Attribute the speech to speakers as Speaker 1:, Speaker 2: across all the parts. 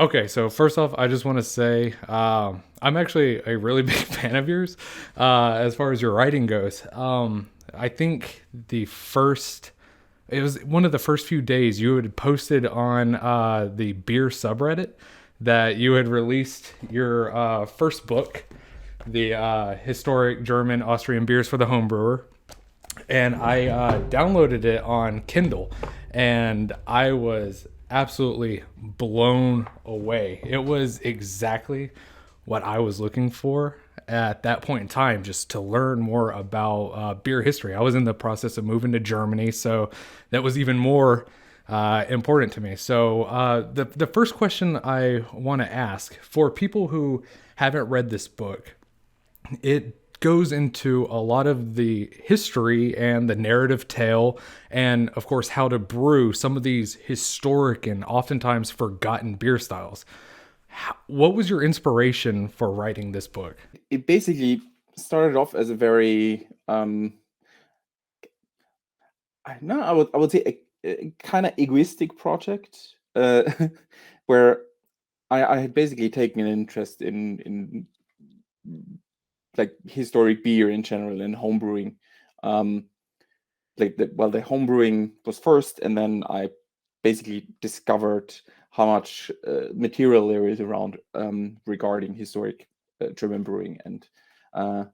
Speaker 1: Okay, so first off, I just want to say I'm actually a really big fan of yours as far as your writing goes. I think it was one of the first few days you had posted on the beer subreddit that you had released your first book, the historic German Austrian beers for the homebrewer, and I downloaded it on Kindle, and I was absolutely blown away. It was exactly what I was looking for at that point in time, just to learn more about beer history. I was in the process of moving to Germany, so that was even more important to me. So the first question I want to ask for people who haven't read this book, it goes into a lot of the history and the narrative tale, and of course how to brew some of these historic and oftentimes forgotten beer styles. What was your inspiration for writing this book?
Speaker 2: It basically started off as a very no, I would say a kind of egoistic project, where I had basically taken an interest in like historic beer in general and homebrewing. Um, the homebrewing was first, and then I basically discovered how much material there is around regarding historic German brewing, and uh,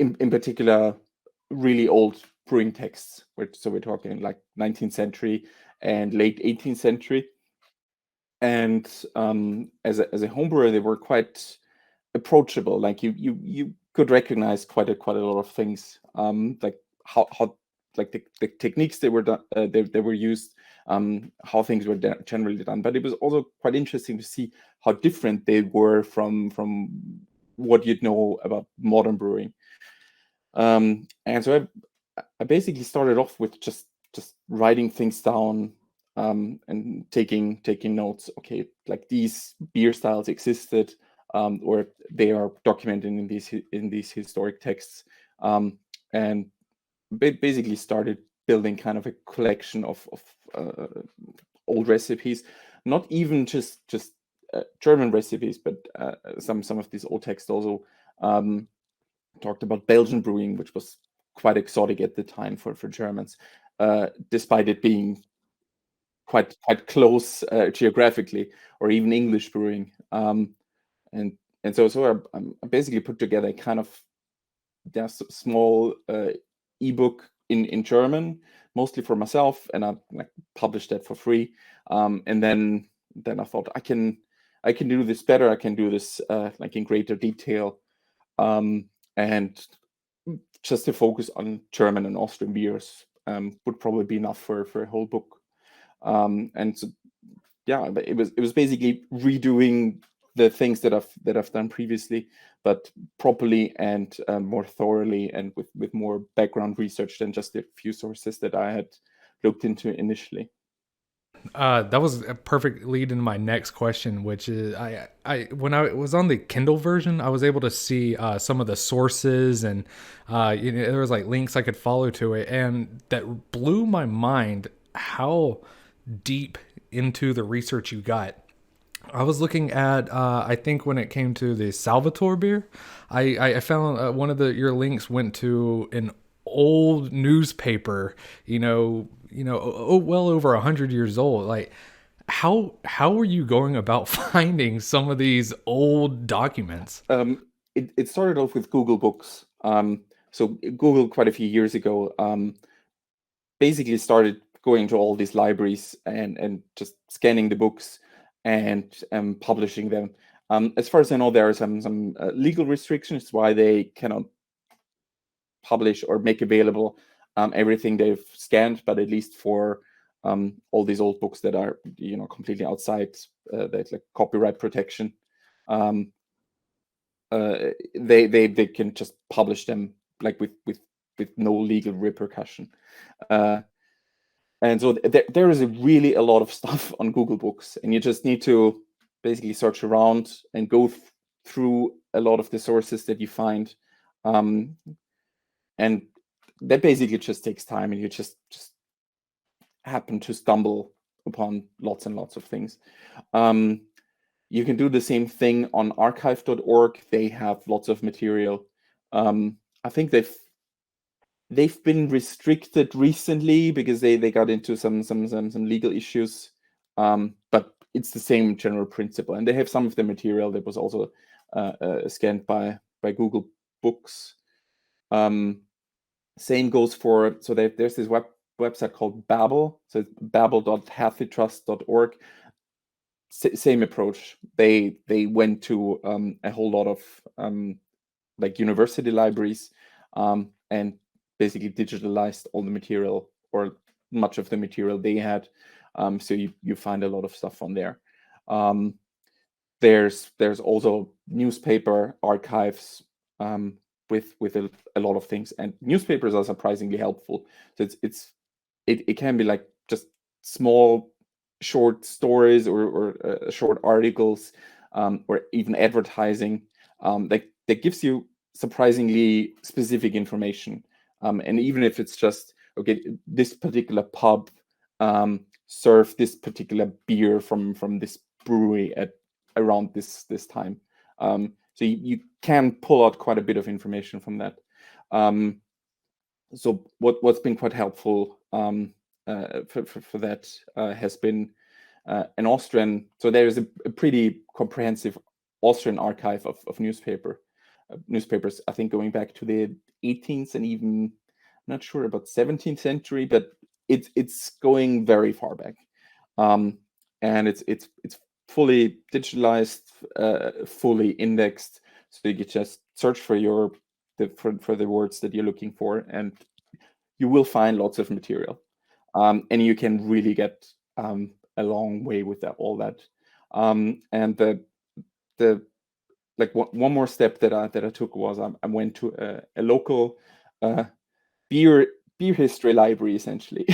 Speaker 2: in particular really old brewing texts. So we're talking like 19th century and late 18th century. And as a home brewer, they were quite approachable. Like you could recognize quite a lot of things, like how like the techniques they were done, they were used, how things were generally done. But it was also quite interesting to see how different they were from what you'd know about modern brewing. And so I basically started off with just writing things down, and taking notes. Okay, like these beer styles existed, or they are documented in these historic texts, and basically started building kind of a collection of old recipes, not even just German recipes, but some of these old texts also. Talked about Belgian brewing, which was quite exotic at the time for Germans, despite it being quite close geographically, or even English brewing. And I basically put together a kind of, yeah, small ebook in German, mostly for myself, and I like published that for free. And then I thought I can do this better. I can do this like in greater detail. And just to focus on German and Austrian beers would probably be enough for a whole book. And so, yeah, but it was basically redoing the things that I've done previously, but properly and more thoroughly, and with more background research than just a few sources that I had looked into initially.
Speaker 1: That was a perfect lead into my next question, which is I when I was on the Kindle version, I was able to see some of the sources, and there was like links I could follow to it, and that blew my mind how deep into the research you got. I was looking at, I think when it came to the Salvatore beer, I found one of your links went to an old newspaper, well over 100 years old. Like, how were you going about finding some of these old documents?
Speaker 2: It started off with Google Books. So Google, quite a few years ago, basically started going to all these libraries and just scanning the books and publishing them. As far as I know, there are some legal restrictions why they cannot publish or make available everything they've scanned, but at least for all these old books that are completely outside that like copyright protection, um, they can just publish them like with no legal repercussion. Uh, and so there is really a lot of stuff on Google Books, and you just need to basically search around and go through a lot of the sources that you find. Um, and that basically just takes time, and you just happen to stumble upon lots and lots of things. You can do the same thing on archive.org. They have lots of material. I think they've been restricted recently because they got into some legal issues. But it's the same general principle, and they have some of the material that was also scanned by Google Books. Same goes for, so there's this website called Babel. So it's babel.hathitrust.org. Same approach. They went to a whole lot of like university libraries and basically digitalized all the material, or much of the material they had. So you find a lot of stuff on there. There's also newspaper archives with a lot of things, and newspapers are surprisingly helpful. So it can be like just small short stories or short articles, or even advertising that gives you surprisingly specific information. And even if it's just, okay, this particular pub served this particular beer from this brewery at around this time. So you can pull out quite a bit of information from that. So what's been quite helpful for that has been an Austrian. So there is a pretty comprehensive Austrian archive of newspapers. I think going back to the 18th and even, I'm not sure about 17th century, but it's going very far back, and it's fully digitalized, fully indexed, so you can just search for for the words that you're looking for, and you will find lots of material, and you can really get a long way with all that. And the like one more step that I took was I went to a local beer history library, essentially.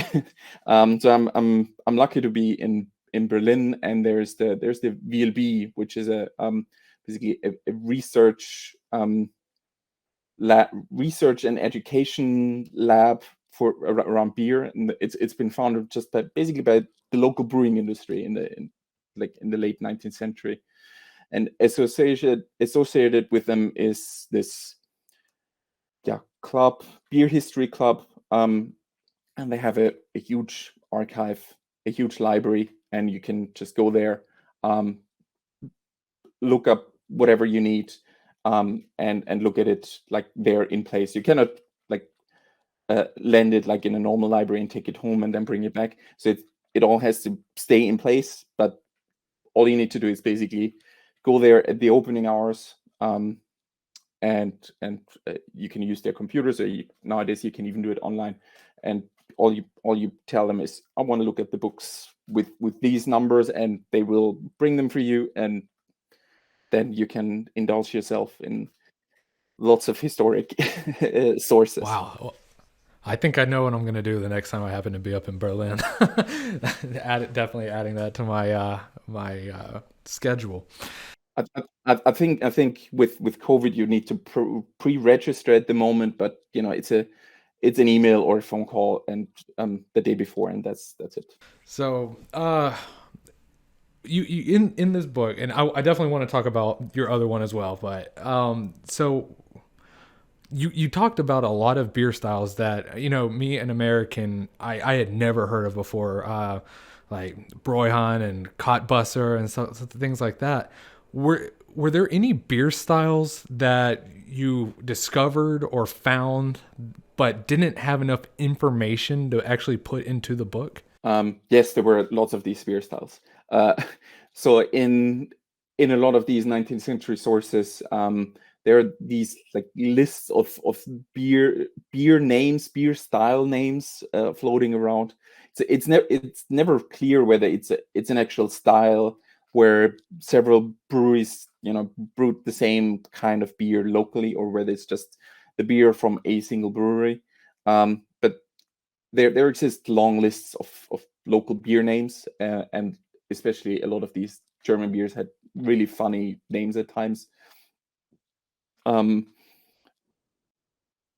Speaker 2: So I'm lucky to be in Berlin, and there's the VLB, which is basically a research and education lab for around beer, and it's been founded just by the local brewing industry in the late 19th century, and associated with them is this beer history club, and they have a huge archive, a huge library, and you can just go there, look up whatever you need, and look at it like there in place. You cannot like lend it like in a normal library and take it home and then bring it back. So it all has to stay in place, but all you need to do is basically go there at the opening hours, and you can use their computers, or nowadays you can even do it online, and all you tell them is, I want to look at the books with these numbers, and they will bring them for you, and then you can indulge yourself in lots of historic sources.
Speaker 1: Wow. Well, I think I know what I'm gonna do the next time I happen to be up in Berlin. Definitely adding that to my schedule.
Speaker 2: I think with COVID you need to pre-register at the moment, but it's an email or a phone call, and the day before, and that's it.
Speaker 1: So, you in this book, and I definitely want to talk about your other one as well. But so you talked about a lot of beer styles that me, an American, I had never heard of before, like Broyhan and Kottbusser and things like that. Were there any beer styles that you discovered or found but didn't have enough information to actually put into the book?
Speaker 2: Yes, there were lots of these beer styles. So in a lot of these 19th century sources, there are these like lists of beer names, beer style names floating around. So it's never clear whether it's an actual style where several breweries brewed the same kind of beer locally, or whether it's just the beer from a single brewery. But there exist long lists of local beer names, and especially a lot of these German beers had really funny names at times. Um,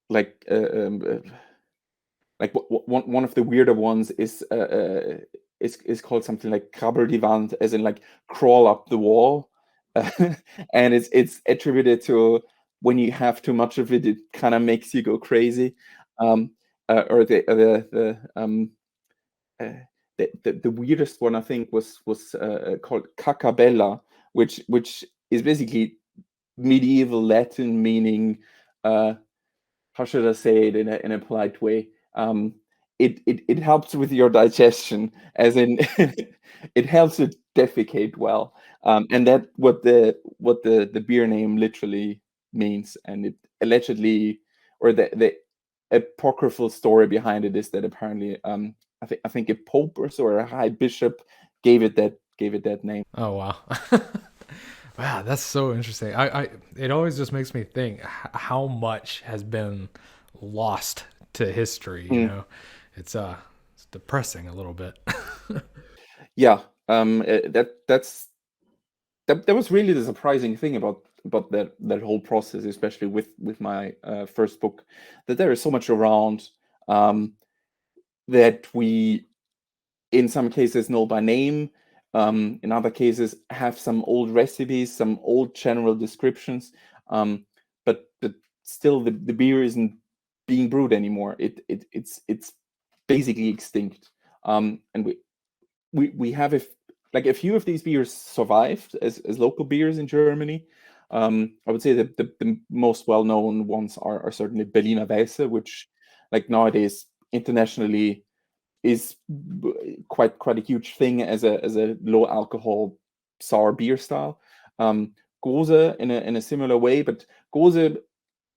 Speaker 2: like one of the weirder ones is is called something like krabbel die Wand, as in like crawl up the wall, and it's attributed to when you have too much of it, it kind of makes you go crazy. Um, or the weirdest one I think was called Cacabella, which is basically medieval Latin meaning, how should I say it in a polite way? It helps with your digestion, as in it helps you defecate well, and that what the beer name literally means, and it allegedly, or the apocryphal story behind it is that apparently, I think a pope or so, or a high bishop gave it that name.
Speaker 1: Oh wow. Wow, that's so interesting. It always just makes me think how much has been lost to history, you
Speaker 2: Mm.
Speaker 1: know. It's depressing a little bit.
Speaker 2: Yeah, that was really the surprising thing about that whole process, especially with my first book, that there is so much around, that we in some cases know by name, in other cases have some old recipes, some old general descriptions, but still the beer isn't being brewed anymore. It's basically extinct, and we have like a few of these beers survived as local beers in Germany. I would say that the most well known ones are certainly Berliner Weisse, which like nowadays internationally is quite a huge thing as a low alcohol sour beer style. Gose in a similar way, but Gose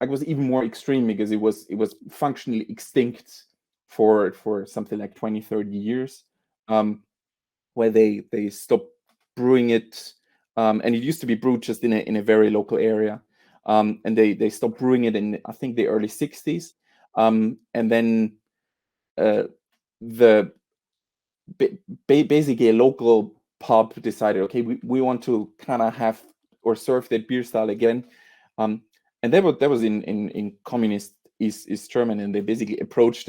Speaker 2: like was even more extreme because it was functionally extinct for something like 20-30 years, um, where they stopped brewing it, and it used to be brewed just in a very local area, and they stopped brewing it in, I think, the early 60s, and then uh, the basically a local pub decided, okay, we want to kind of have or serve that beer style again, um, and that was in communist East Germany, and they basically approached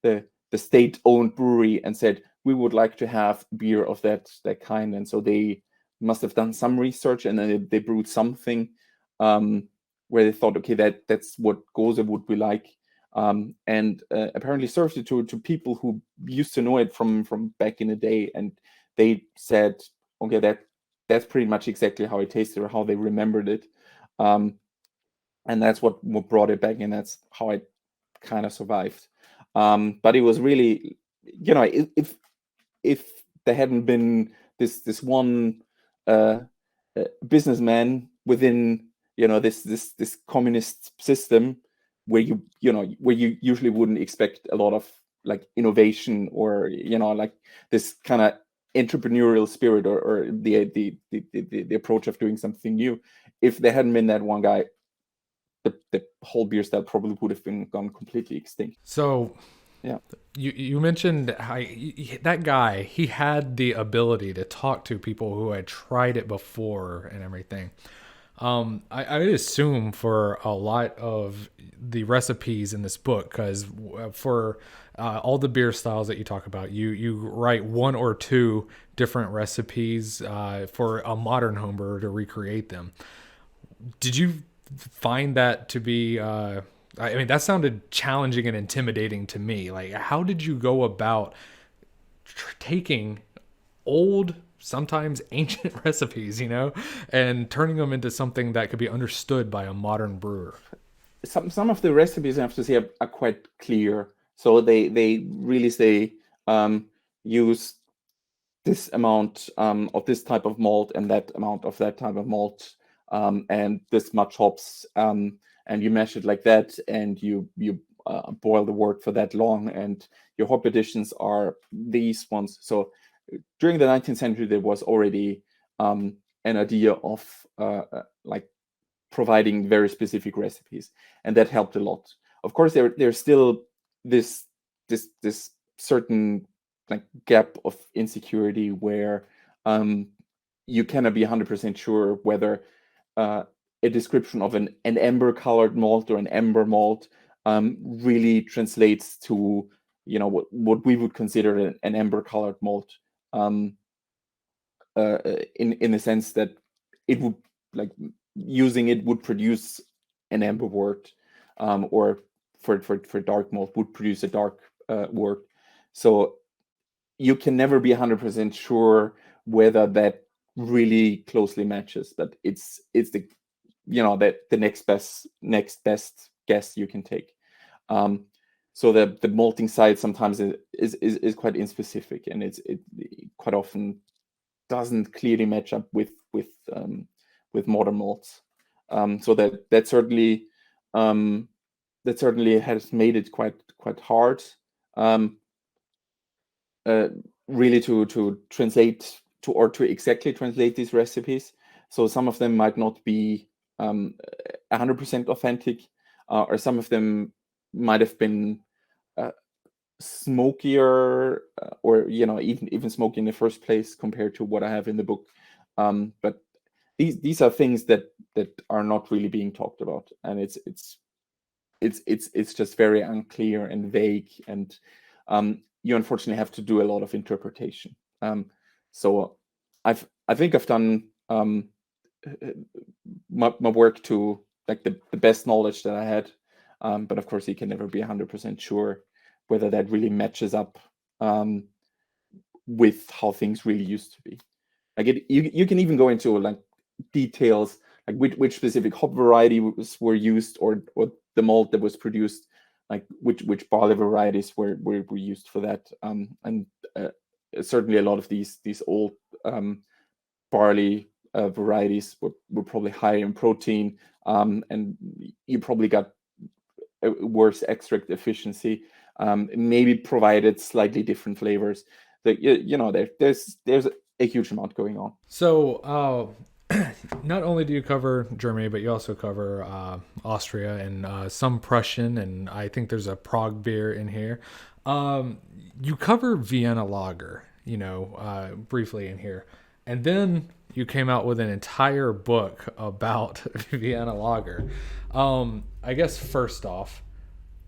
Speaker 2: the state-owned brewery and said, we would like to have beer of that kind, and so they must have done some research, and then they brewed something, where they thought, okay, that's what Gose would be like, and apparently served it to people who used to know it from back in the day, and they said, okay, that's pretty much exactly how it tasted or how they remembered it, um, and that's what brought it back, and that's how it kind of survived. But it was really, if there hadn't been this one uh, businessman within, this communist system, where you usually wouldn't expect a lot of like innovation, or like this kind of entrepreneurial spirit, or the approach of doing something new. If there hadn't been that one guy, the whole beer style probably would have been gone completely extinct.
Speaker 1: So
Speaker 2: Yeah.
Speaker 1: you mentioned how that guy, he had the ability to talk to people who had tried it before and everything. I would assume for a lot of the recipes in this book, because for all the beer styles that you talk about, you write one or two different recipes for a modern homebrewer to recreate them. Did you find that to be? I mean, that sounded challenging and intimidating to me. Like, how did you go about taking old, sometimes ancient recipes, and turning them into something that could be understood by a modern brewer?
Speaker 2: Some of the recipes, I have to say, are quite clear. So they really say, use this amount of this type of malt and that amount of that type of malt, and this much hops, and you measure it like that, and you boil the wort for that long, and your hop additions are these ones. So during the 19th century, there was already an idea of like providing very specific recipes, and that helped a lot. Of course, there's still this certain like gap of insecurity where, you cannot be 100% sure whether a description of an amber colored malt or an amber malt really translates to what we would consider an amber colored malt. um, in the sense that it would, like, using it would produce an amber wort, or for dark malt would produce a dark wort. So you can never be 100% sure whether that really closely matches, but it's the, that the next best guess you can take. So the malting side sometimes is quite inspecific, and it quite often doesn't clearly match up with modern malts. So um, that certainly has made it quite hard, um, uh, really to translate to exactly translate these recipes. So some of them might not be 100% authentic, or some of them might have been uh, smokier, or even smoky in the first place compared to what I have in the book. But these are things that are not really being talked about, and it's just very unclear and vague, and you unfortunately have to do a lot of interpretation. So I think I've done my work to, like, the best knowledge that I had, but of course you can never be 100% sure whether that really matches up with how things really used to be. Like, you can even go into, like, details, like which specific hop variety were used, or the malt that was produced, like which barley varieties were used for that. And certainly a lot of these old barley varieties were probably high in protein, and you probably got a worse extract efficiency, maybe provided slightly different flavors. That there's a huge amount going on.
Speaker 1: So, not only do you cover Germany, but you also cover Austria and some Prussian, and I think there's a Prague beer in here. You cover Vienna Lager, briefly in here, and then you came out with an entire book about Vienna Lager. I guess first off,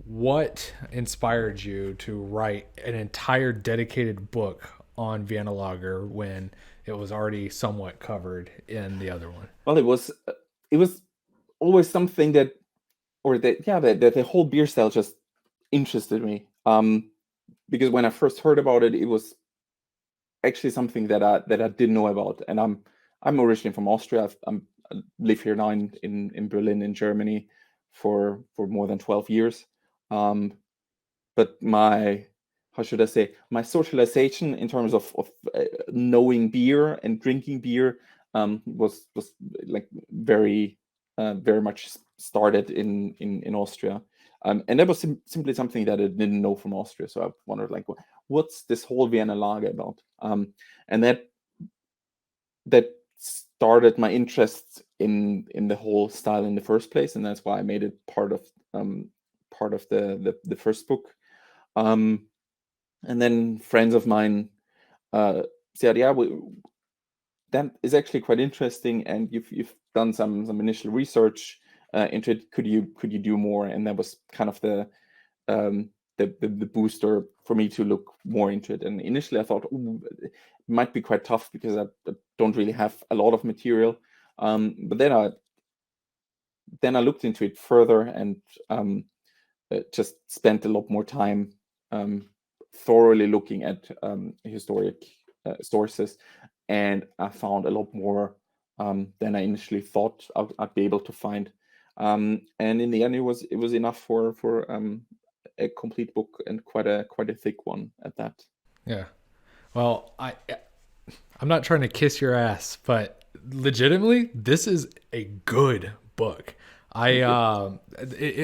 Speaker 1: what inspired you to write an entire dedicated book on Vienna Lager when it was already somewhat covered in the other one?
Speaker 2: Well, it was always something that, or that yeah, that the whole beer style just interested me. Because when I first heard about it, it was actually something that I didn't know about. And I'm originally from Austria. I live here now in Berlin, in Germany, for more than 12 years. Um, but how should I say, my socialization in terms of knowing beer and drinking beer, was like very much started in Austria. And that was simply something that I didn't know from Austria. So I wondered, like, what's this whole Vienna Lager about? And that started my interest in the whole style in the first place, and that's why I made it part of the first book. Um, and then friends of mine said, "Yeah, that is actually quite interesting, and you've done some initial research into it. Could you do more?" And that was kind of um, the booster for me to look more into it. And initially, I thought, "Ooh, it might be quite tough because I don't really have a lot of material." But then I looked into it further, and just spent a lot more time um, thoroughly looking at historic sources, and I found a lot more than I initially thought I'd be able to find. And in the end, it was enough for a complete book, and quite a thick one at that.
Speaker 1: Yeah. Well, I'm not trying to kiss your ass, but legitimately, this is a good book.
Speaker 2: Thank you.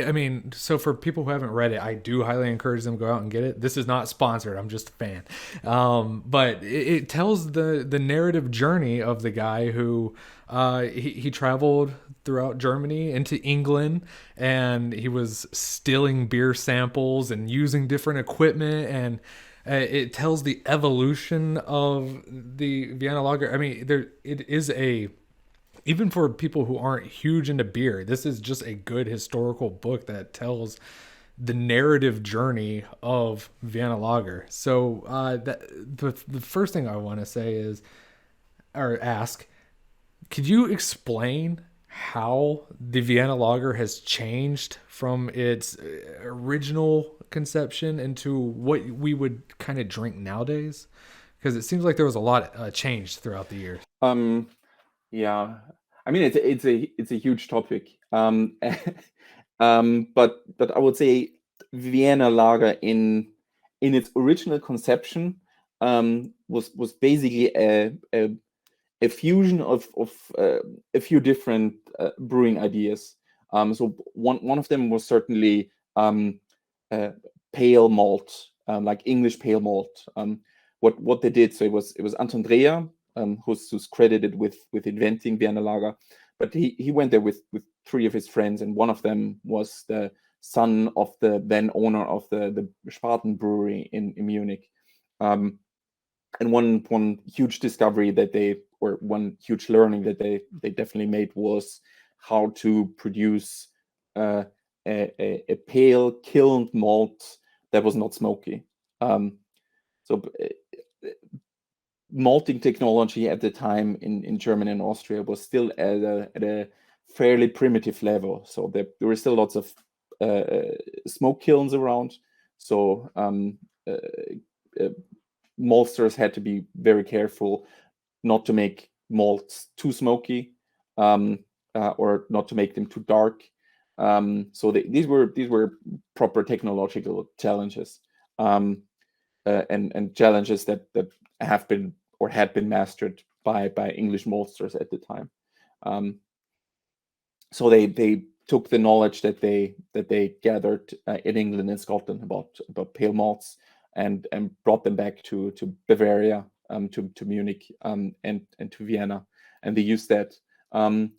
Speaker 1: I mean, so for people who haven't read it, I do highly encourage them to go out and get it. This is not sponsored. I'm just a fan. But it tells the narrative journey of the guy who he traveled throughout Germany into England, and he was stealing beer samples and using different equipment, and it tells the evolution of the Vienna Lager. I mean, it is even for people who aren't huge into beer, this is just a good historical book that tells the narrative journey of Vienna Lager. So the first thing I want to say is, or ask, could you explain how the Vienna Lager has changed from its original conception into what we would kind of drink nowadays? Because it seems like there was a lot changed throughout the years.
Speaker 2: Yeah, I mean it's a huge topic. But I would say Vienna Lager in its original conception was basically a fusion of a few different brewing ideas. So one of them was certainly uh, pale malt, like English pale malt. What they did, so it was Andreas, who's credited with inventing Vienna Lager, but he went there with three of his friends, and one of them was the son of the then owner of the Spaten brewery in Munich. And one huge discovery that they, or one huge learning that they definitely made, was how to produce uh, a pale kilned malt that was not smoky. So malting technology at the time in Germany and Austria was still at a fairly primitive level. So there were still lots of smoke kilns around. So maltsters had to be very careful not to make malts too smoky, or not to make them too dark. So these were proper technological challenges, and challenges that have been or had been mastered by English maltsters at the time. So they took the knowledge that they gathered in England and Scotland about pale malts, and brought them back to Bavaria, to Munich, and to Vienna, and they used that. So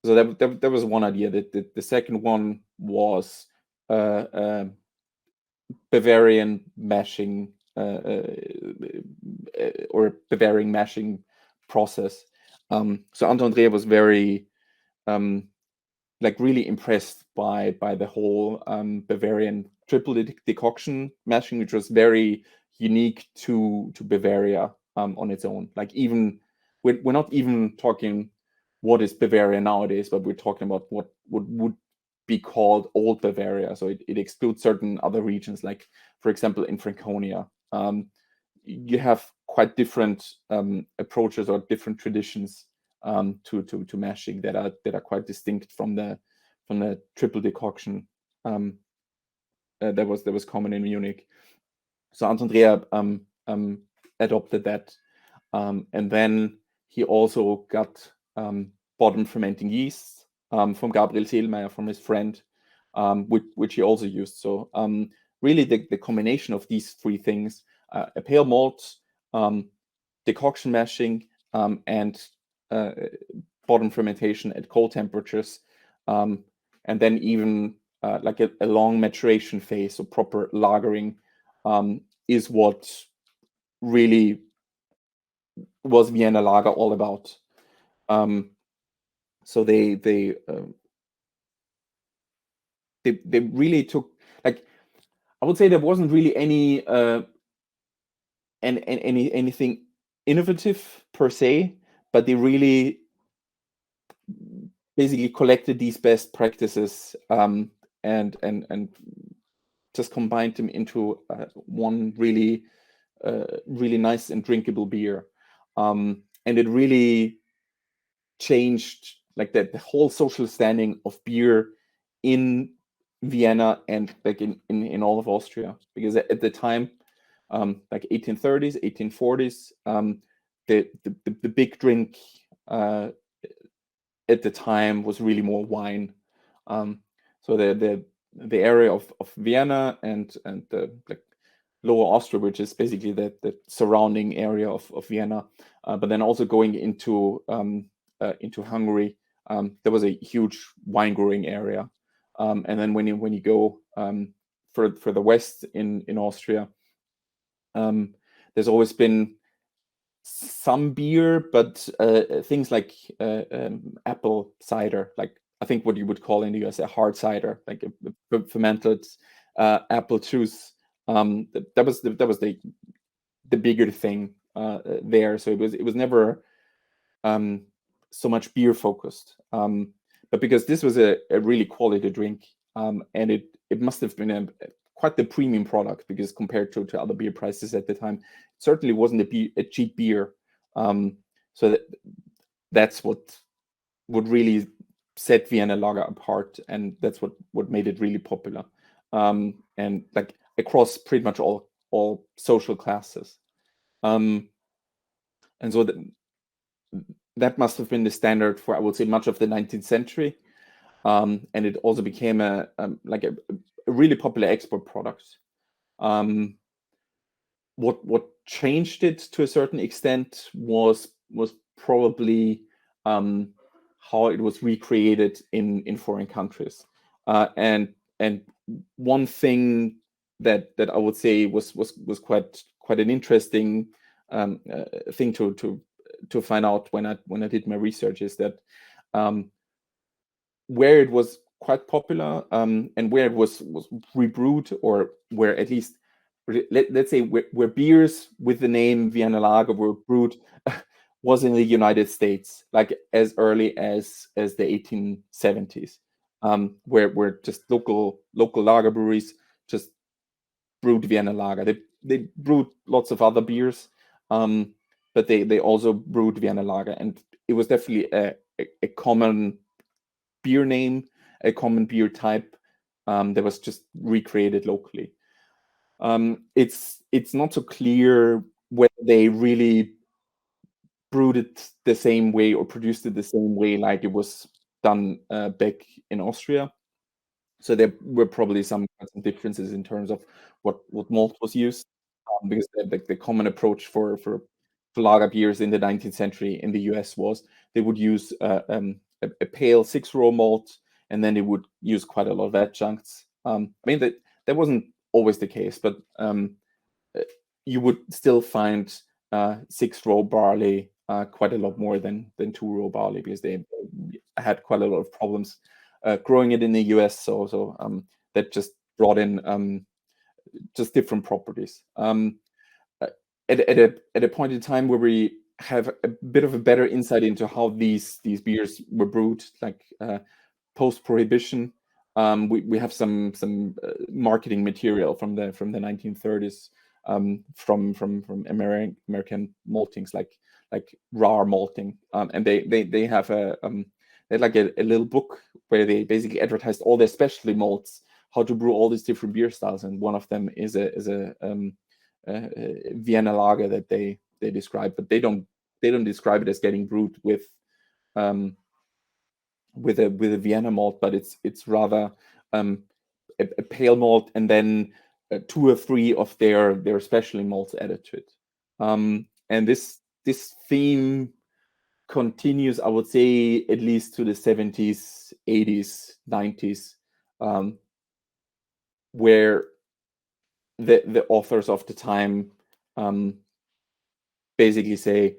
Speaker 2: that was one idea. That the second one was Bavarian mashing, or Bavarian mashing process. So Andrea was very like really impressed by the whole Bavarian triple decoction mashing, which was very unique to Bavaria on its own. Like, even we're not even talking what is Bavaria nowadays, but we're talking about what would be called old Bavaria. So it excludes certain other regions, like, for example, in Franconia. You have quite different approaches or different traditions to mashing that are quite distinct from the triple decoction that was common in Munich. So Andrea adopted that, and then he also got bottom fermenting yeast from Gabriel Seelmeier, from his friend, which he also used. So really the combination of these three things, a pale malt, decoction mashing, and bottom fermentation at cold temperatures, and then even like a long maturation phase, so proper lagering, is what really was Vienna Lager all about. So they really took, like, I would say there wasn't really anything innovative per se, but they really basically collected these best practices, and just combined them into one really really nice and drinkable beer, and it really changed, like, the whole social standing of beer in Vienna, and like in all of Austria, because at the time, like 1830s, 1840s, the big drink at the time was really more wine. So the area of Vienna and the, like, Lower Austria, which is basically the surrounding area of Vienna, but then also going into Hungary, there was a huge wine growing area, and then when you go for the west in Austria, there's always been some beer, but things like apple cider, like I think what you would call in the US a hard cider, like a fermented apple juice. That was the bigger thing there. So it was never so much beer focused. But because this was a really quality drink, and it must have been quite the premium product, because compared to other beer prices at the time, it certainly wasn't a cheap beer. So that's what would really set Vienna Lager apart, and that's what made it really popular, and like across pretty much all social classes. And so that must have been the standard for, I would say, much of the 19th century. And it also became a really popular export product. What changed it to a certain extent was probably how it was recreated in foreign countries. And one thing that I would say was quite an interesting thing to find out when I did my research is that where it was quite popular, and where it was rebrewed, or where at least let's say where beers with the name Vienna Lager were brewed, was in the United States, like as early as the 1870s, where just local lager breweries just brewed Vienna Lager. They brewed lots of other beers, but they also brewed Vienna Lager, and it was definitely a common beer name, a common beer type, that was just recreated locally. It's not so clear whether they really brewed it the same way or produced it the same way like it was done back in Austria. So there were probably some differences in terms of what malt was used, because the common approach for lager beers in the 19th century in the US was they would use a pale 6-row malt, and then they would use quite a lot of adjuncts. I mean that wasn't always the case, but you would still find 6-row barley quite a lot more than 2-row barley, because they had quite a lot of problems growing it in the US. So that just brought in just different properties. At a point in time where we have a bit of a better insight into how these beers were brewed, like post Prohibition, we have some marketing material from the 1930s, from American maltings, like raw malting, and they have they had like a little book where they basically advertised all their specialty malts, how to brew all these different beer styles, and one of them is a Vienna Lager that they describe, but they don't describe it as getting brewed with a Vienna malt, but it's rather a pale malt, and then 2 or 3 of their specialty malts added to it. And this theme continues, I would say, at least to the 70s, 80s, 90s, where the authors of the time basically say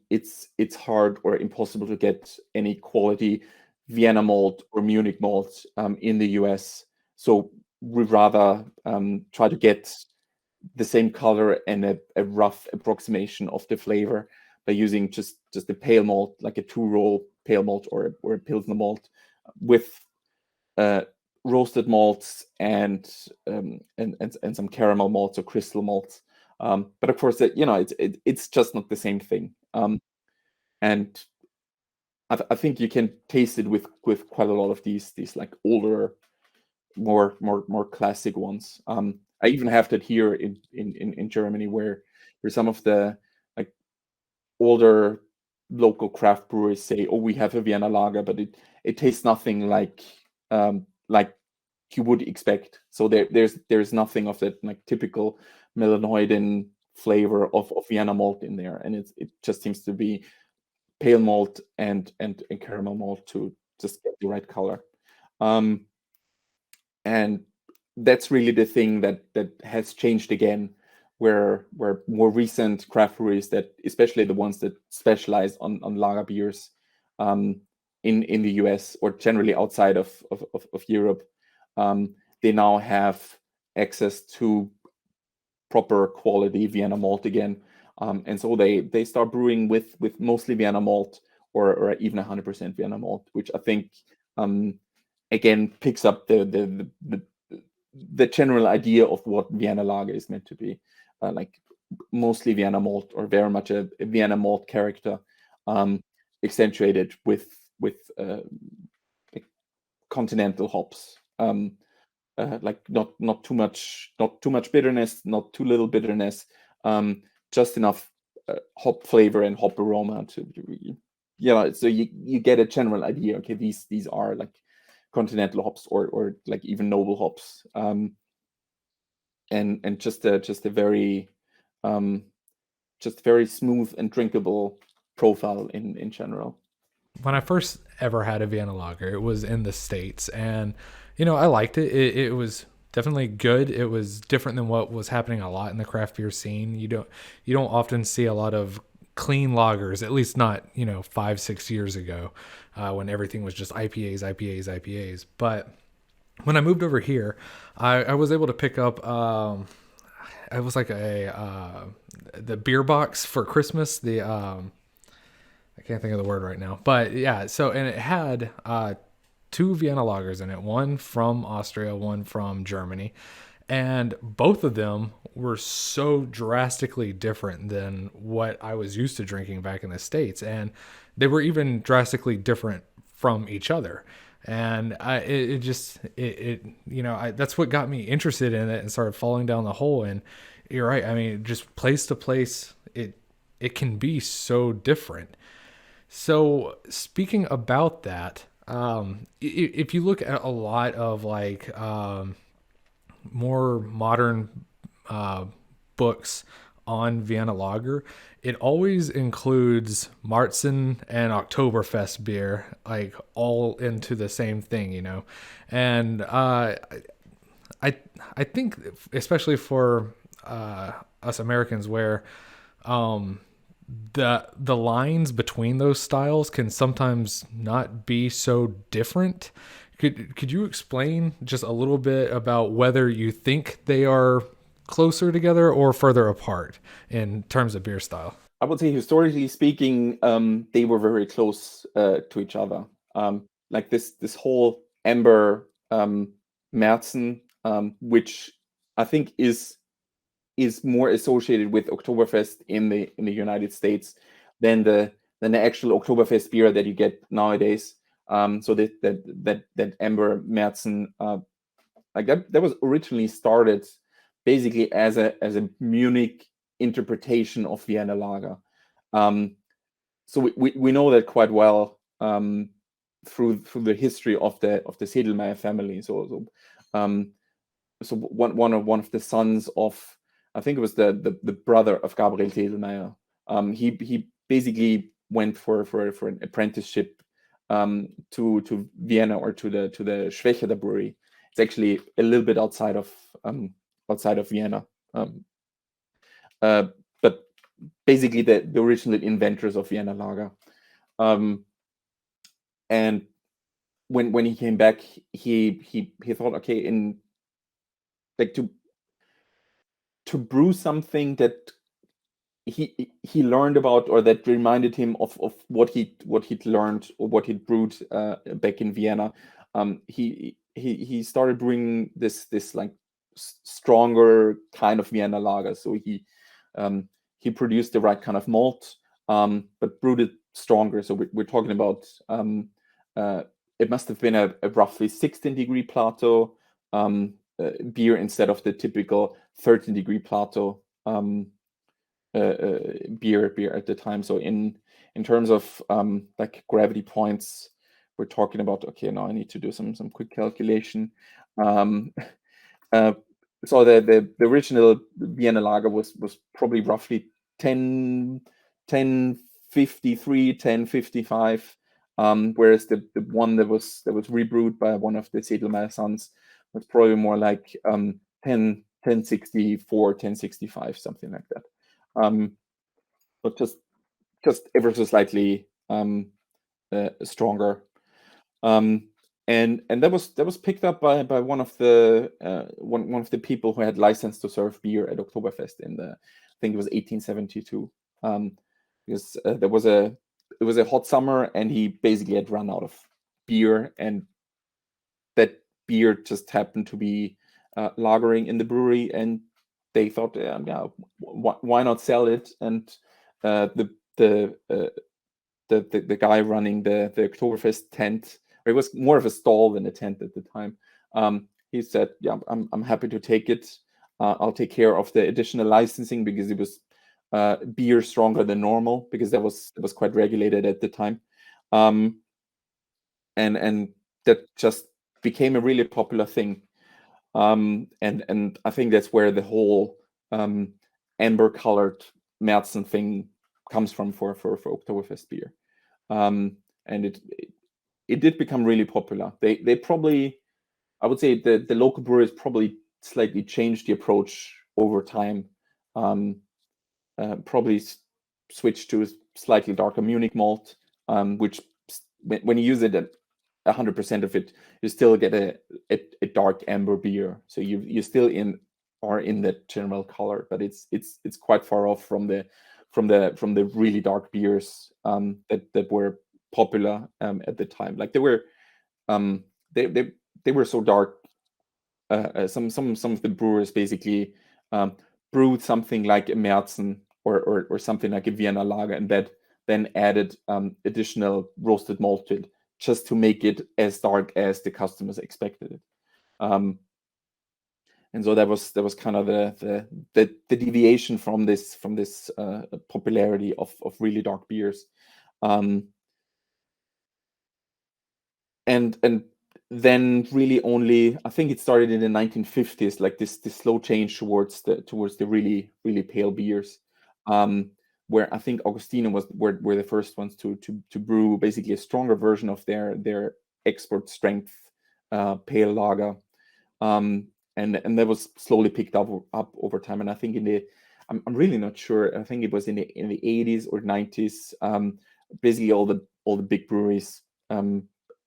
Speaker 2: it's hard or impossible to get any quality Vienna malt or Munich malt in the US. So we rather try to get the same color and a rough approximation of the flavor by using just a pale malt, like a 2-row pale malt or a Pilsner malt, with roasted malts and some caramel malts or crystal malts. But of course, it's just not the same thing. And I think you can taste it with quite a lot of these like older, more classic ones. I even have that here in Germany, where some of the like older local craft brewers say, "Oh, we have a Vienna Lager," but it tastes nothing like you would expect. So there's nothing of that like typical melanoidin flavor of Vienna malt in there, and it just seems to be pale malt and caramel malt to just get the right color. And that's really the thing that has changed again, where more recent craft breweries, that especially the ones that specialize on lager beers, in the US or generally outside of Europe, they now have access to proper quality Vienna malt again. And so they start brewing with mostly Vienna malt or even 100% Vienna malt, which I think again picks up the general idea of what Vienna lager is meant to be, like mostly Vienna malt or very much a Vienna malt character, accentuated with like continental hops. Like not too much bitterness, not too little bitterness, just enough hop flavor and hop aroma to so you get a general idea. Okay, these are like continental hops or like even noble hops, and just a very just very smooth and drinkable profile in general.
Speaker 1: When I first ever had a Vienna lager, it was in the States, and I liked it. It was definitely good. It was different than what was happening a lot in the craft beer scene. You don't often see a lot of clean lagers, at least not 5-6 years ago, when everything was just IPAs. But when I moved over here, I was able to pick up. It was like the beer box for Christmas. I can't think of the word right now, but yeah. So, and it had two Vienna lagers in it, one from Austria, one from Germany, and both of them were so drastically different than what I was used to drinking back in the States, and they were even drastically different from each other. And that's what got me interested in it and started falling down the hole. And you're right. I mean, just place to place, it can be so different. So speaking about that, if you look at a lot of like more modern books on Vienna Lager, it always includes Marzen and Oktoberfest beer, like all into the same thing, And I think especially for us Americans, where the lines between those styles can sometimes not be so different. Could you explain just a little bit about whether you think they are closer together or further apart in terms of beer style?
Speaker 2: I would say historically speaking, they were very close to each other. Like this whole amber Märzen, which I think is more associated with Oktoberfest in the United States than the actual Oktoberfest beer that you get nowadays. So that amber Märzen, like that was originally started basically as a Munich interpretation of Vienna Lager. So we know that quite well through the history of the Sedlmayr family. So one of the sons of, I think it was the brother of Gabriel Sedlmayr. He basically went for an apprenticeship to Vienna or to the Schwechat brewery. It's actually a little bit outside of Vienna, but basically the original inventors of Vienna Lager. And when he came back, he thought, okay, in like to brew something that he learned about, or that reminded him of what he'd learned or what he'd brewed back in Vienna. He started brewing this like stronger kind of Vienna lager. So he produced the right kind of malt, but brewed it stronger. So we're talking about it must have been a roughly 16-degree Plato beer instead of the typical 13-degree Plato beer at the time. So in terms of like gravity points, we're talking about, okay, now I need to do some quick calculation. So the original Vienna lager was probably roughly 1053, 1055, whereas the one that was rebrewed by one of the Sedlmayr sons was probably more like 1064, 1065, something like that. But just ever so slightly stronger. And that was picked up by one of the one of the people who had license to serve beer at Oktoberfest in the, I think it was 1872. Because there was a it was a hot summer, and he basically had run out of beer, and that beer just happened to be lagering in the brewery, and they thought, yeah, why not sell it? And the the uh, the guy running the Oktoberfest tent, or it was more of a stall than a tent at the time. He said, "Yeah, I'm happy to take it. I'll take care of the additional licensing because it was beer stronger than normal because that was quite regulated at the time." Um, and that just became a really popular thing. And I think that's where the whole um, amber colored Märzen thing comes from for Oktoberfest beer. And it did become really popular. They probably, I would say, the local breweries probably slightly changed the approach over time. Um, Probably switched to a slightly darker Munich malt, which when you use it at 100% of it, you still get a dark amber beer. So you still are in that general color, but it's quite far off from the really dark beers that were popular at the time. Like um, they they they were so dark. Some of the brewers basically um, brewed something like a Märzen or something like a Vienna lager, and that then added additional roasted malt to it just to make it as dark as the customers expected it. Um, and so that was kind of the deviation from this popularity of really dark beers. Um, and then really only, I think it started in the 1950s, like this slow change towards the really pale beers, um, where I think Augustiner were the first ones to brew basically a stronger version of their export strength pale lager, and that was slowly picked up over time. And I think I'm really not sure. I think it was in the 80s or 90s. Basically, all the big breweries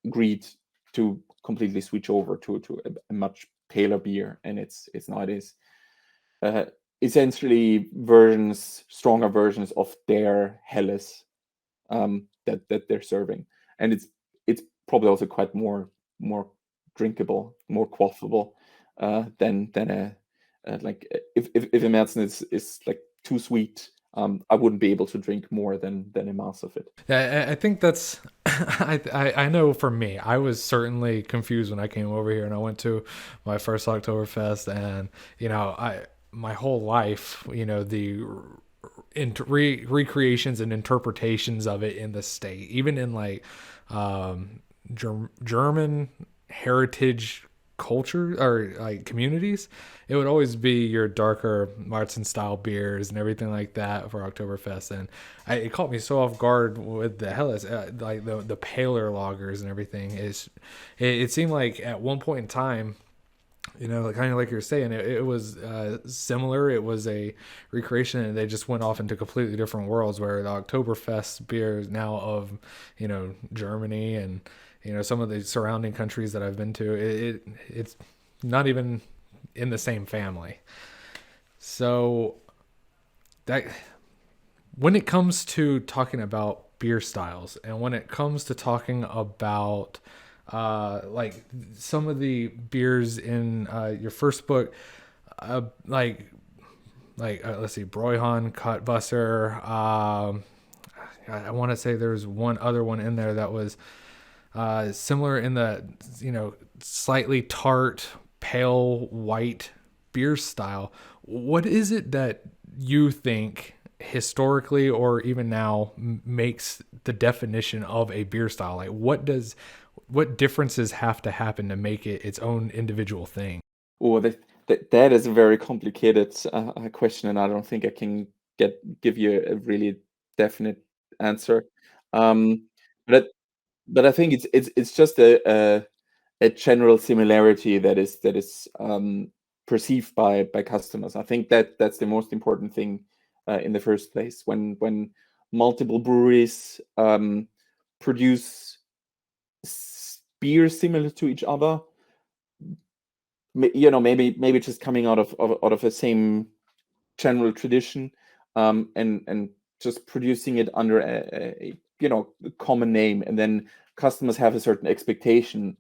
Speaker 2: agreed to completely switch over to a much paler beer, and it's nowadays uh, essentially stronger versions of their Helles that they're serving, and it's probably also quite more drinkable, more quaffable than like if a Märzen is like too sweet. I wouldn't be able to drink more than a mass of it.
Speaker 1: Yeah, I think that's. I know for me, I was certainly confused when I came over here and I went to my first Oktoberfest, and I my whole life, the recreations and interpretations of it in the state, even in like German heritage culture or like communities, it would always be your darker Marzen style beers and everything like that for Oktoberfest. And it caught me so off guard with the Helles, like the paler lagers and everything. It seemed like at one point in time, kind of like you're saying, it was similar. It was a recreation, and they just went off into completely different worlds. Where the Oktoberfest beer is now of, Germany and some of the surrounding countries that I've been to. It's not even in the same family. So that when it comes to talking about beer styles, and when it comes to talking about like some of the beers in your first book, like let's see, Broyhan, Kutwasser. I want to say there's one other one in there that was similar in the slightly tart, pale white beer style. What is it that you think historically or even now makes the definition of a beer style? Like what differences have to happen to make it its own individual thing?
Speaker 2: Oh, that is a very complicated question, and I don't think I can give you a really definite answer. Um, but but I think it's just a general similarity that is perceived by customers. I think that's the most important thing in the first place. When multiple breweries produce beers similar to each other. Maybe just coming out of the same general tradition, and just producing it under a common name, and then customers have a certain expectation,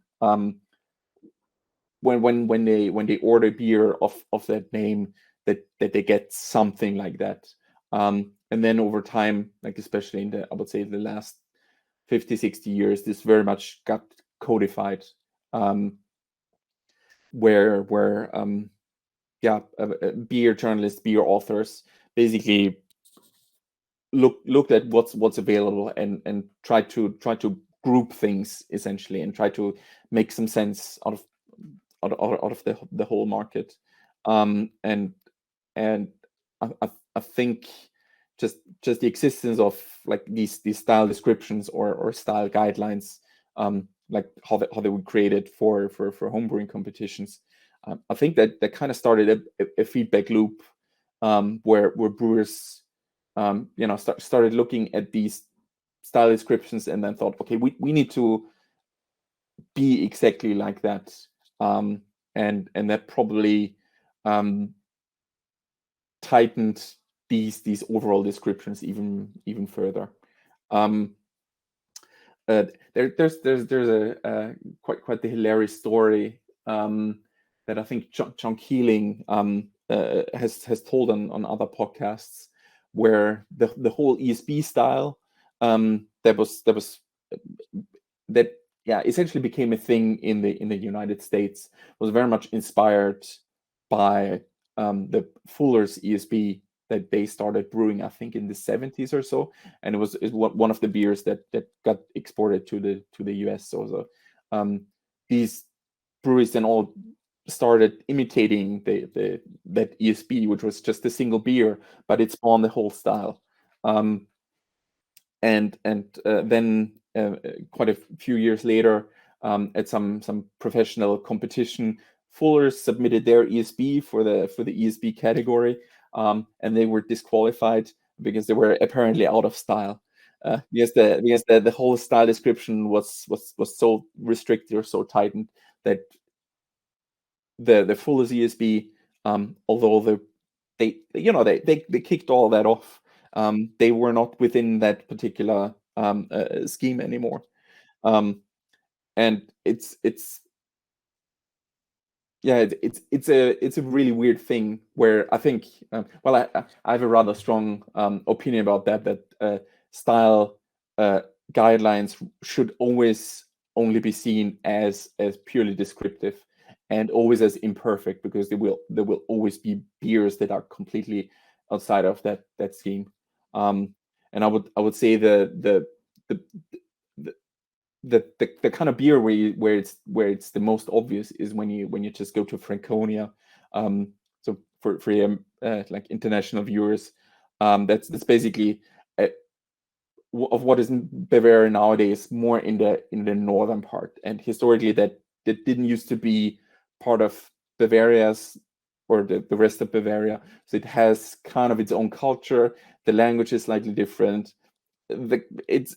Speaker 2: when they order beer of that name, that they get something like that. And then over time, like especially I would say the last 50, 60 years, this very much got codified, where beer journalists, beer authors basically looked at what's available, and try to group things essentially, and try to make some sense out of the whole market. And I think just the existence of like these style descriptions, or style guidelines, like how they would create it for homebrewing competitions. I think that kind of started a feedback loop, where brewers started looking at these style descriptions, and then thought, okay, we need to be exactly like that. And that probably tightened these overall descriptions even further. There's a quite the hilarious story, that I think John Keeling has told on other podcasts, where the whole ESB style, that essentially became a thing in the United States, was very much inspired by the Fuller's ESB that they started brewing, I think, in the 70s or so, and it was one of the beers that got exported to the US. So these breweries then all started imitating that ESB, which was just a single beer, but it's on the whole style. And then quite a few years later, at some professional competition, Fuller submitted their ESB for the ESB category, and they were disqualified because they were apparently out of style. Because the whole style description was so restricted or so tightened that the Fuller's ESB, although they kicked all that off, they were not within that particular scheme anymore. And it's a really weird thing, where I think, I have a rather strong opinion about that style guidelines should always only be seen as purely descriptive, and always as imperfect, because there will always be beers that are completely outside of that scheme. And I would say the kind of beer where it's the most obvious is when you just go to Franconia. So for like international viewers, that's basically of what is in Bavaria nowadays, more in the northern part, and historically that didn't used to be part of Bavaria's, or the rest of Bavaria. So it has kind of its own culture. The language is slightly different. It's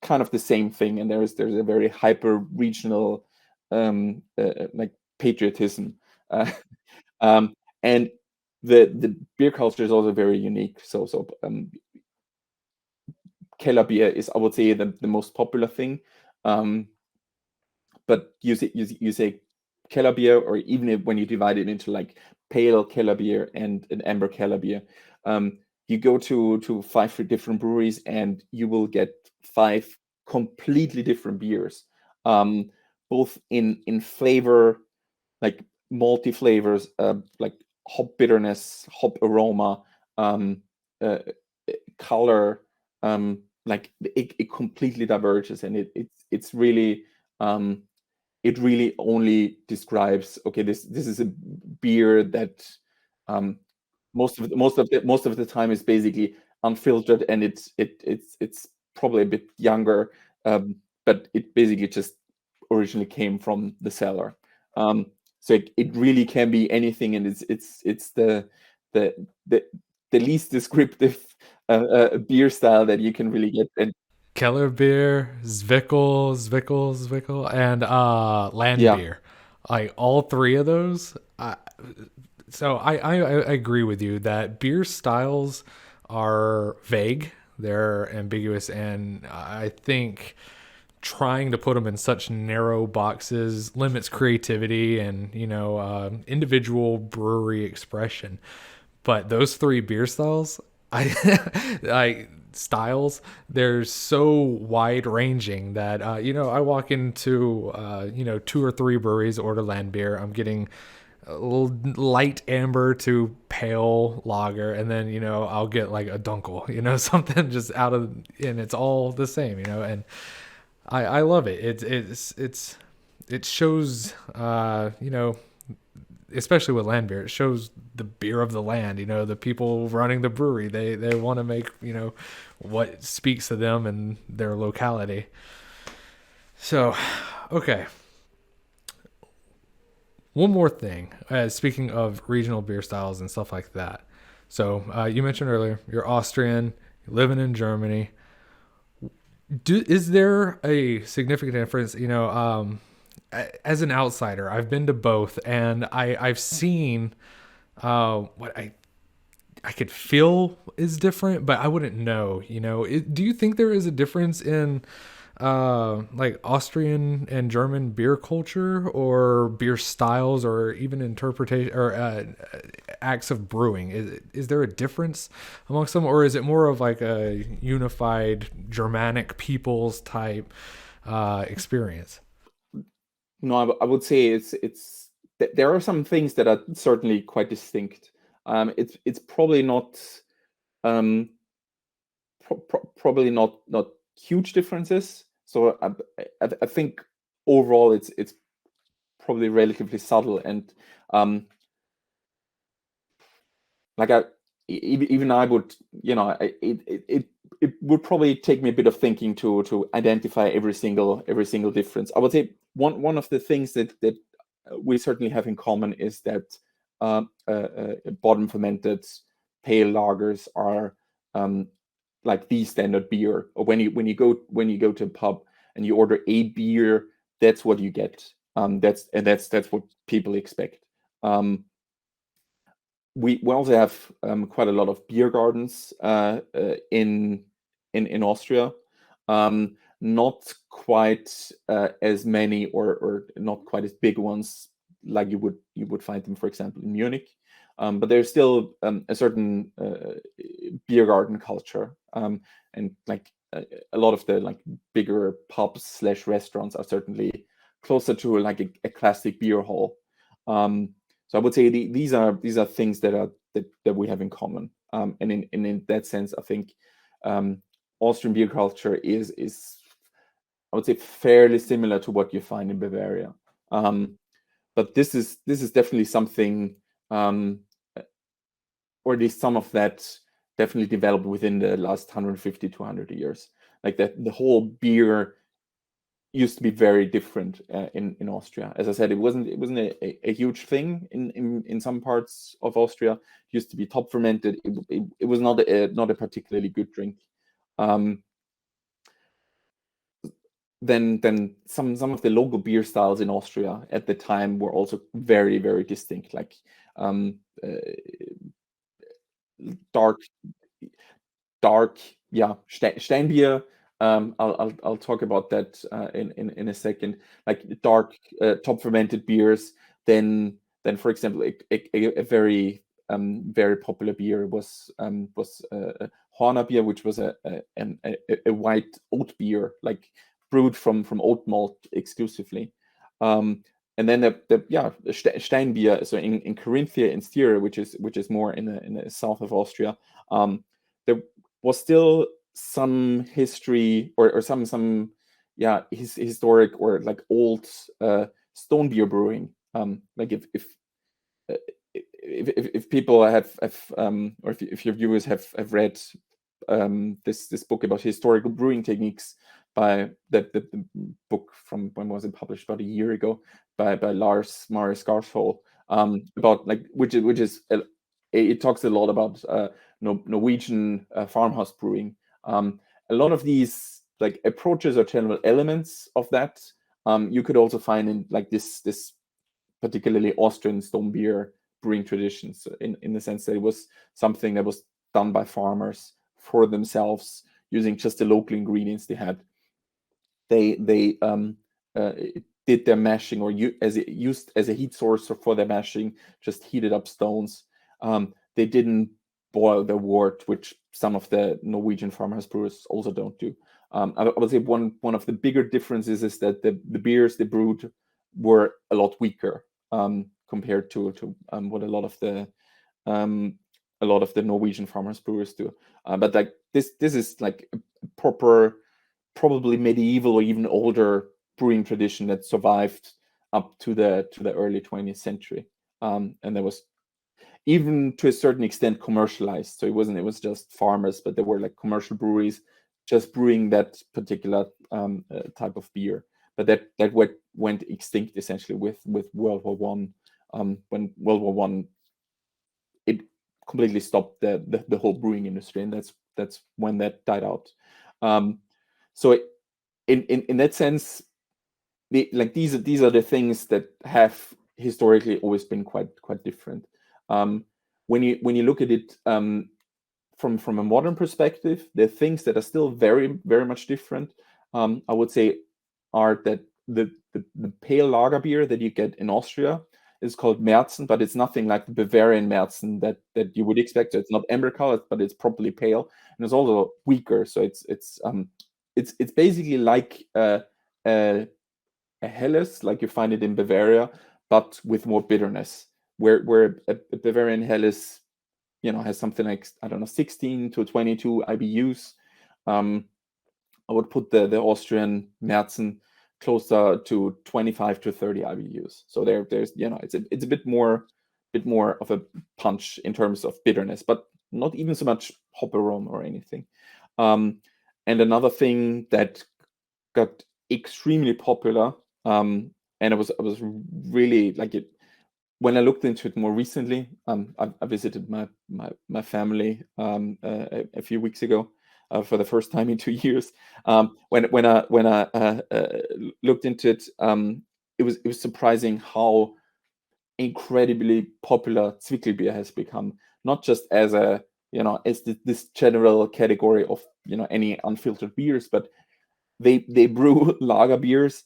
Speaker 2: kind of the same thing, and there's a very hyper regional like patriotism, and the beer culture is also very unique. So Keller beer is, I would say, the most popular thing, but you say Keller beer, or even when you divide it into like pale Keller beer and an amber Keller beer, you go to 5 different breweries, and you will get 5 completely different beers, both in flavor, like malty flavors, like hop bitterness, hop aroma, color, like it completely diverges, and it's really, it really only describes, okay, this is a beer that, most of the time is basically unfiltered, and it's probably a bit younger, but it basically just originally came from the cellar. So it really can be anything, and it's the the least descriptive beer style that you can really get. And
Speaker 1: Kellerbier, Zwickel, and
Speaker 2: Yeah,
Speaker 1: Landbier. Like all three of those. I agree with you that beer styles are vague, they're ambiguous, and I think trying to put them in such narrow boxes limits creativity and individual brewery expression. But those three beer styles, I I styles, they're so wide ranging that I walk into two or three breweries, order land beer, I'm getting a little light amber to pale lager, and then I'll get like a dunkel, something just out of, and it's all the same, and I love it. It shows especially with land beer, it shows the beer of the land. The people running the brewery, they want to make what speaks to them and their locality. So, okay, one more thing. Speaking of regional beer styles and stuff like that. So you mentioned earlier you're Austrian, you're living in Germany. Is there a significant difference? As an outsider, I've been to both, and I've seen what I could feel is different, but I wouldn't know. Do you think there is a difference in like Austrian and German beer culture, or beer styles, or even interpretation, or acts of brewing? Is there a difference amongst them, or is it more of like a unified Germanic peoples type experience?
Speaker 2: no, I would say there are some things that are certainly quite distinct. It's probably not um, probably not huge differences. So I think overall it's probably relatively subtle, and um, like even I would, it would probably take me a bit of thinking to identify every single difference. I would say one of the things that we certainly have in common is that bottom fermented pale lagers are um, like the standard beer. Or when you go to a pub and you order a beer, that's what you get. That's what people expect. Um, we also have quite a lot of beer gardens in Austria. Not quite as many, or not quite as big ones like you would find them, for example, in Munich. But there's still a certain beer garden culture, and like a lot of the like bigger pubs slash restaurants are certainly closer to like a classic beer hall. So I would say these are things that we have in common, and in that sense, I think um, Austrian beer culture is I would say fairly similar to what you find in Bavaria. Um, but this is definitely something, um, or at least some of that definitely developed within the last 150 to 100 years. Like that, the whole beer used to be very different in Austria. As I said, it wasn't a huge thing in some parts of Austria. It used to be top fermented. It was not a particularly good drink. Um, then some of the local beer styles in Austria at the time were also very, very distinct, like um, uh, dark dark, yeah, Steinbier. I'll talk about that in a second. Like dark top fermented beers. Then for example, a very popular beer was Horner beer, which was a white oat beer, like brewed from oat malt exclusively. And then the Steinbier, so in Carinthia in Styria, which is more in the south of Austria. There was still some history, or some historic, or like old stone beer brewing. Like uh, if people have or if your viewers have read this book about historical brewing techniques, by the book from, when was it published, about a year ago, by Lars Marius Garsvold, about like which is it talks a lot about Norwegian farmhouse brewing. A lot of these like approaches or general elements of that, you could also find in like this particularly Austrian stone beer brewing traditions, in the sense that it was something that was done by farmers for themselves using just the local ingredients they had. They uh, did their mashing, or used as a heat source for their mashing, just heated up stones. They didn't boil their wort, which some of the Norwegian farmhouse brewers also don't do. I would say one of the bigger differences is that the beers they brewed were a lot weaker, compared to what um, a lot of the Norwegian farmers brewers do. But like this is like a proper, probably medieval or even older brewing tradition that survived up to the early 20th century, and there was, even to a certain extent, commercialized. So it was just farmers, but there were like commercial breweries just brewing that particular type of beer. But that went extinct essentially with World War One. When World War One, it completely stopped the whole brewing industry, and that's when that died out. So in that sense, these are the things that have historically always been quite different. When you look at it from a modern perspective, the things that are still very very much different, I would say, are that the pale lager beer that you get in Austria is called Märzen, but it's nothing like the Bavarian Märzen that you would expect. So it's not amber colored, but it's properly pale, and it's also weaker. So it's basically like a Helles, like you find it in Bavaria, but with more bitterness. Where a Bavarian Helles, has something like, I don't know, 16 to 22 IBUs. I would put the Austrian Märzen closer to 25 to 30 IBUs. So there's it's a bit more of a punch in terms of bitterness, but not even so much hop aroma or anything. And another thing that got extremely popular, and I was really like it when I looked into it more recently. I visited my family a few weeks ago, for the first time in 2 years. When I looked into it, it was surprising how incredibly popular Zwickelbier has become. Not just as this general category of any unfiltered beers, but they brew lager beers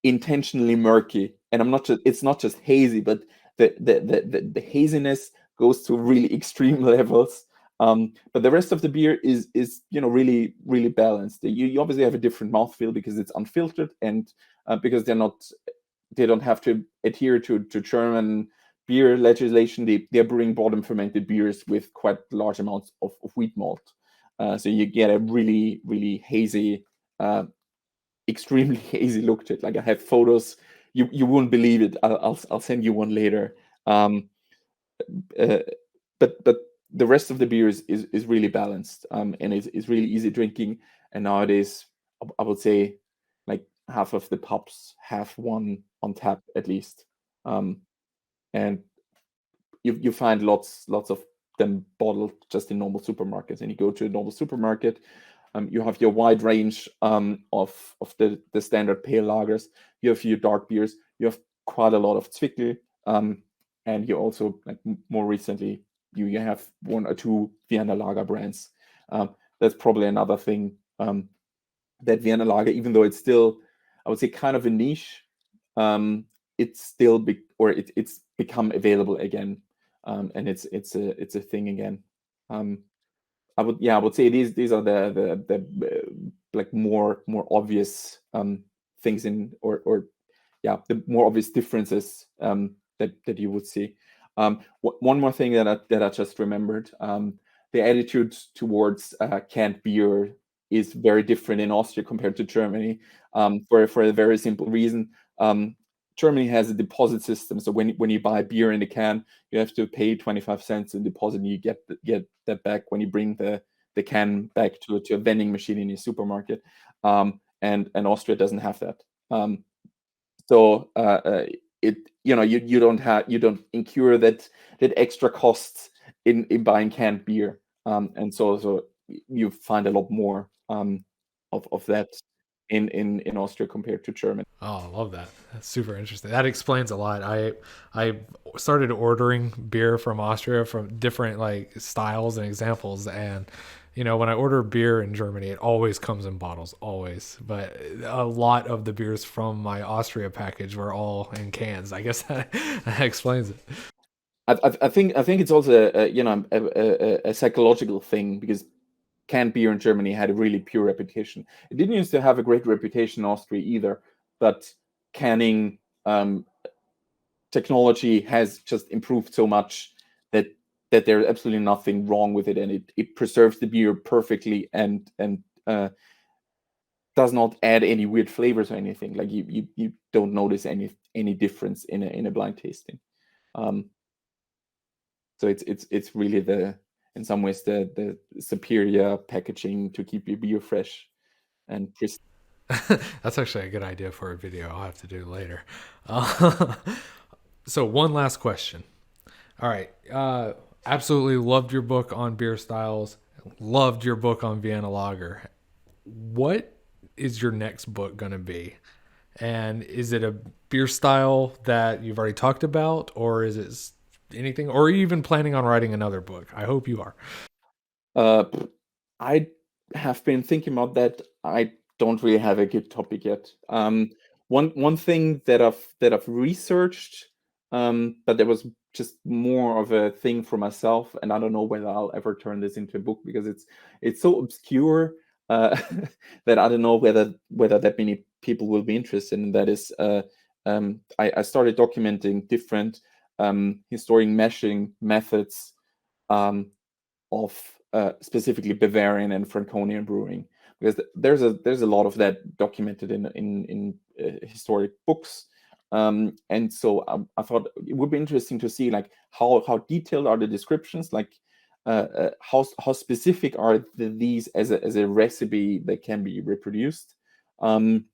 Speaker 2: intentionally murky, and it's not just hazy, but the haziness goes to really extreme levels. But the rest of the beer is really really balanced. You obviously have a different mouthfeel because it's unfiltered, and because they don't have to adhere to German beer legislation. They're brewing bottom fermented beers with quite large amounts of wheat malt, so you get a really really hazy, extremely hazy look to it. Like, I have photos, you won't believe it. I'll send you one later. Um, uh, but the rest of the beer is really balanced, and is really easy drinking. And nowadays, I would say, like, half of the pubs have one on tap at least, and you find lots of them bottled just in normal supermarkets. And you go to a normal supermarket, you have your wide range of the standard pale lagers. You have your dark beers. You have quite a lot of Zwickel, and you also, like, more recently, you have one or two Vienna lager brands. That's probably another thing, that Vienna lager, even though it's still, I would say, kind of a niche, it's still it's become available again, and it's a thing again. I would say these are the like more obvious things the more obvious differences that you would see. One more thing that I just remembered: the attitude towards canned beer is very different in Austria compared to Germany, for a very simple reason. Germany has a deposit system, so when you buy beer in a can, you have to pay 25 cents in deposit, and you get that back when you bring the can back to a vending machine in your supermarket. And Austria doesn't have that. So it you don't incur that extra costs in buying canned beer, and so you find a lot more. of that in Austria compared to Germany.
Speaker 1: Oh, I love that. That's super interesting. That explains a lot. I started ordering beer from Austria from different like styles and examples, and when I order beer in Germany, it always comes in bottles, always. But a lot of the beers from my Austria package were all in cans. I guess that explains it.
Speaker 2: I think it's also a psychological thing because canned beer in Germany had a really pure reputation. It didn't used to have a great reputation in Austria either, but canning technology has just improved so much that there's absolutely nothing wrong with it, and it preserves the beer perfectly and does not add any weird flavors or anything. Like you don't notice any difference in a blind tasting. Um, so it's really in some ways the superior packaging to keep your beer fresh and crisp.
Speaker 1: That's actually a good idea for a video I'll have to do later. Uh, so one last question. All right. Absolutely loved your book on beer styles. Loved your book on Vienna Lager. What is your next book going to be? And is it a beer style that you've already talked about, or is it anything? Or are you even planning on writing another book? I hope you are.
Speaker 2: Uh, I have been thinking about that. I don't really have a good topic yet. One thing that I've researched, but that was just more of a thing for myself, and I don't know whether I'll ever turn this into a book because it's so obscure uh, that I don't know whether that many people will be interested. And that is, I started documenting different historic meshing methods um, of specifically Bavarian and Franconian brewing, because there's a lot of that documented in historic books, and so I thought it would be interesting to see like how detailed are the descriptions, like how specific are these as a recipe that can be reproduced. Um,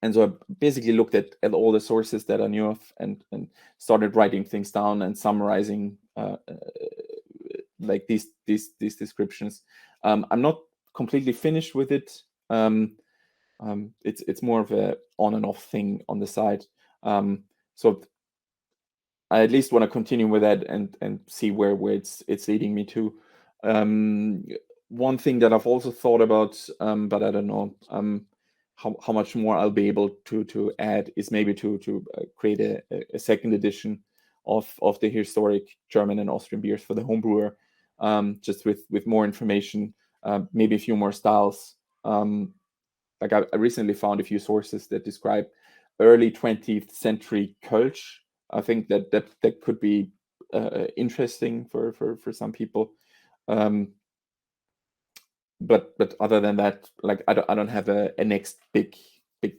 Speaker 2: and so I basically looked at all the sources that I knew of and started writing things down and summarizing like these descriptions. I'm not completely finished with it. It's more of a on and off thing on the side. So I at least want to continue with that and see where it's leading me to. Um, One thing that I've also thought about, but I don't know how much more I'll be able to add is maybe to create a second edition of the historic German and Austrian beers for the home brewer, just with more information, maybe a few more styles. Like I recently found a few sources that describe early 20th century Kölsch. I think that could be interesting for some people. Um, but other than that, like I don't have a next big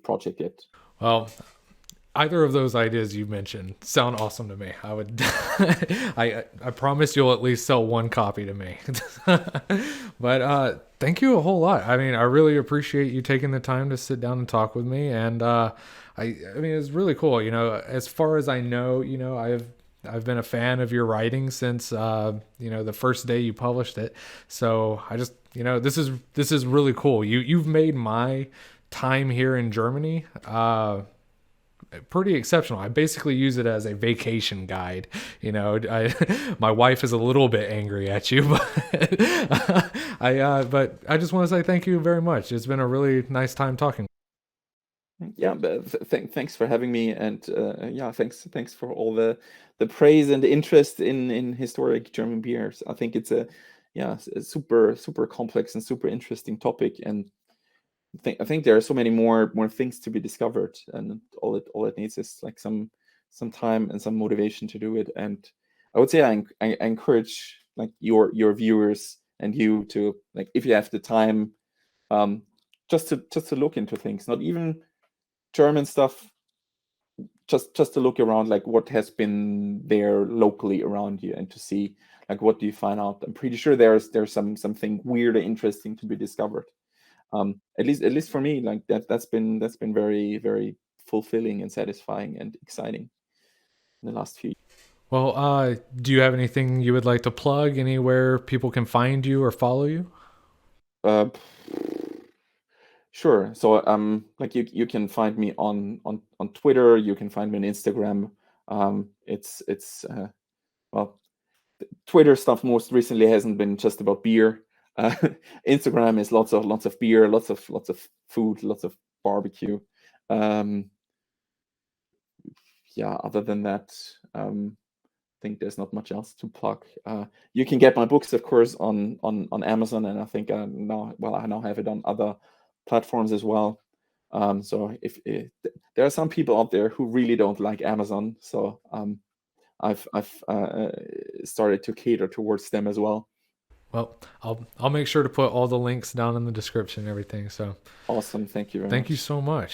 Speaker 2: project yet.
Speaker 1: Well, either of those ideas you mentioned sound awesome to me. I would, I promise you'll at least sell one copy to me. But thank you a whole lot. I mean, I really appreciate you taking the time to sit down and talk with me. And I mean, it's really cool. As far as I know, I've been a fan of your writing since the first day you published it. So I just this is really cool. You've made my time here in Germany pretty exceptional. I basically use it as a vacation guide. My wife is a little bit angry at you, but but I just want to say thank you very much. It's been a really nice time talking.
Speaker 2: Yeah, but thanks for having me, and yeah, thanks for all the praise and the interest in historic German beers. I think it's a super complex and super interesting topic, and I think there are so many more things to be discovered, and all it needs is like some time and some motivation to do it. And I would say I encourage like your viewers and you to, like, if you have the time, um, just to look into things, not even German stuff, just to look around, like what has been there locally around you, and to see like what do you find out. I'm pretty sure there's something weird or interesting to be discovered. At least for me, like that's been very fulfilling and satisfying and exciting in the last few.
Speaker 1: Well, do you have anything you would like to plug? Anywhere people can find you or follow you?
Speaker 2: Uh, Sure. So like you can find me on Twitter. You can find me on Instagram. It's well, Twitter stuff most recently hasn't been just about beer. Uh, Instagram is lots of beer, lots of food, lots of barbecue. Um, yeah. Other than that, think there's not much else to plug. You can get my books, of course, on Amazon, and I think I now have it on other platforms as well. So if there are some people out there who really don't like Amazon, so I've started to cater towards them as well.
Speaker 1: Well, I'll make sure to put all the links down in the description and everything. So
Speaker 2: Awesome, thank you very
Speaker 1: thank you
Speaker 2: much.
Speaker 1: so much.